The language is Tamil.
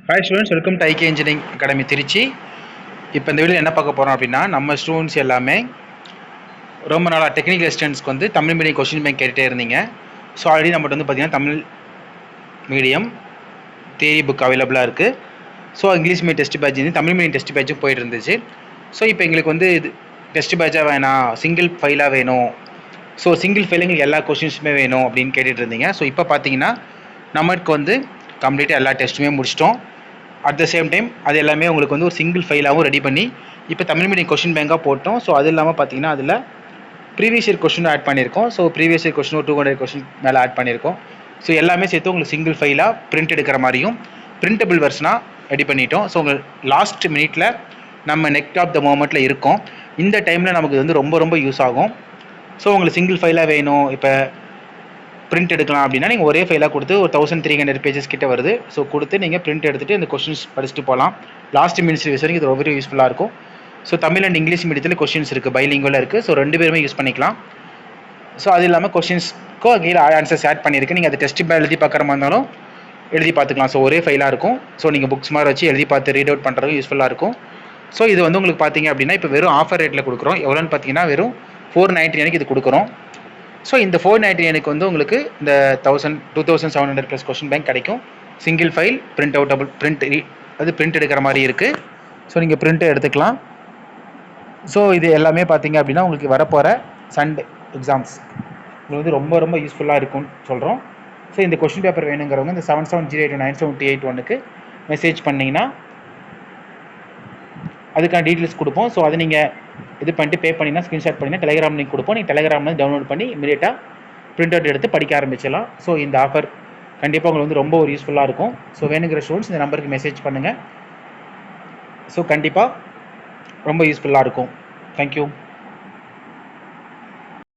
Hi students, welcome to IK engineering academy Trichy. இப்போ இந்த வீடியோ என்ன பார்க்க போகிறோம் அப்படின்னா, நம்ம ஸ்டூடெண்ட்ஸ் எல்லாமே ரொம்ப நாளாக டெக்னிக்கல் அசிஸ்டன்ட்ஸ்க்கு வந்து தமிழ் மீடியம் கொஸ்டின் பேங்க் கேட்டுகிட்டே இருந்தீங்க. ஸோ ஆல்ரெடி நம்மகிட்ட வந்து பார்த்திங்கன்னா தமிழ் மீடியம் தியரி புக் அவைலபிளாக இருக்குது. So English medium test batch வந்து தமிழ் மீடியம் டெஸ்ட் பேட்சும் போயிட்டு இருந்துச்சு. ஸோ இப்போ எங்களுக்கு வந்து இது டெஸ்ட் பேட்சாக வேணாம், சிங்கிள் ஃபைலாக வேணும். ஸோ சிங்கிள் ஃபைல் எங்களுக்கு எல்லா கொஸ்டின்ஸுமே வேணும் அப்படின்னு கேட்டுட்டு இருந்தீங்க. ஸோ இப்போ பார்த்தீங்கன்னா நமக்கு வந்து கம்ப்ளீட்டாக எல்லா டெஸ்ட்டுமே முடிச்சிட்டோம். அட் த சேம் டைம் அது எல்லாமே உங்களுக்கு வந்து ஒரு சிங்கிள் ஃபைலாகவும் ரெடி பண்ணி இப்போ தமிழ் மீடியம் கொஸ்டின் பேங்காக போட்டோம். ஸோ அது இல்லாமல் பார்த்தீங்கன்னா அதில் ப்ரீவியஸ் இயர் கொஸ்டின் ஆட் பண்ணியிருக்கோம். ஸோ ப்ரீவியஸ் இயர் கொஸ்டின் ஒரு 200 கொஸ்டின் மேலே ஆட் பண்ணியிருக்கோம். ஸோ எல்லாமே சேர்த்து உங்களுக்கு சிங்கிள் ஃபைலாக பிரிண்ட் எடுக்கிற மாதிரியும் பிரிண்டபிள் வெர்ஷனாக ரெடி பண்ணிட்டோம். ஸோ உங்களுக்கு லாஸ்ட் மினிட்ல நம்ம நெக் ஆஃப் த மோமெண்ட்டில் இருக்கோம். இந்த டைமில் நமக்கு வந்து ரொம்ப ரொம்ப யூஸ் ஆகும். ஸோ உங்களுக்கு சிங்கிள் ஃபைலாக வேணும், இப்போ பிரிண்ட் எடுக்கலாம் அப்படின்னா நீங்கள் ஒரே ஃபைலாக கொடுத்து ஒரு 1300 பேஜஸ் கிட்ட வருது. ஸோ கொடுத்து நீங்கள் பிரிண்ட் எடுத்துகிட்டு இந்த கொஸ்டின்ஸ் படிச்சுட்டு போகலாம். லாஸ்ட் மினிட்ஸ் வரைக்கும் இது ரொம்ப யூஸ்ஃபுல்லாக இருக்கும். ஸோ தமிழ் அண்ட் இங்கிலீஷ் மீடியத்தில் கொஸ்டின்ஸ் இருக்குது, பைலிங்குவலாக இருக்குது. ஸோ ரெண்டு பேருமே யூஸ் பண்ணிக்கலாம். ஸோ அது இல்லாமல் கொஸ்டின்ஸ்க்கோ கீழே ஆன்சர்ஸ் ஆட் பண்ணியிருக்கு. நீங்கள் அதை டெஸ்ட் எழுதி பார்க்குற மாதிரி இருந்தாலும் எழுதி பார்த்துக்கலாம். ஸோ ஒரே ஃபைலாக இருக்கும். ஸோ நீங்கள் புக்ஸ் மாதிரி வச்சு எழுதி பார்த்து ரீட் அவுட் பண்ணுறதுக்கு யூஸ்ஃபுல்லாக இருக்கும். ஸோ இது வந்து உங்களுக்கு பார்த்தீங்க அப்படின்னா இப்போ வெறும் ஆஃபர் ரேட்டில் கொடுக்குறோம். எவ்வளோன்னு பார்த்தீங்கன்னா வெறும் 499 இது கொடுக்குறோம். ஸோ இந்த 499 வந்து உங்களுக்கு இந்த 2700 ப்ளஸ் கொஸ்டின் பேங்க் கிடைக்கும். சிங்கிள் ஃபைல் பிரிண்ட் அவுட்டபிள் அது பிரிண்ட் எடுக்கிற மாதிரி இருக்குது. ஸோ நீங்கள் பிரிண்ட்டை எடுத்துக்கலாம். ஸோ இது எல்லாமே பார்த்தீங்க அப்படின்னா உங்களுக்கு வரப்போகிற சண்டே எக்ஸாம்ஸ் உங்களுக்கு வந்து ரொம்ப ரொம்ப யூஸ்ஃபுல்லாக இருக்கும்னு சொல்கிறோம். ஸோ இந்த கொஸ்டின் பேப்பர் வேணுங்கிறவங்க இந்த 77089728 மெசேஜ் பண்ணிங்கன்னா அதுக்கான டீட்டெயில்ஸ் கொடுப்போம். ஸோ அதை நீங்கள் இது பண்ணிட்டு பே பண்ணிங்கன்னா ஸ்க்ரீன்ஷாட் பண்ணிங்கன்னா டெலிகிராம் லிங்க் கொடுப்போம். நீங்கள் டெலிகிராமில் டவுன்லோட் பண்ணி இமீடியட்டாக பிரிண்ட் அவுட் எடுத்து படிக்க ஆரம்பிச்சிடலாம். ஸோ இந்த ஆஃபர் கண்டிப்பாக உங்களுக்கு வந்து ரொம்ப ஒரு யூஸ்ஃபுல்லாக இருக்கும். ஸோ வேணுங்கிற ஸ்டூடெண்ட்ஸ் இந்த நம்பருக்கு மெசேஜ் பண்ணுங்கள். ஸோ கண்டிப்பாக ரொம்ப யூஸ்ஃபுல்லாக இருக்கும். தேங்க்யூ.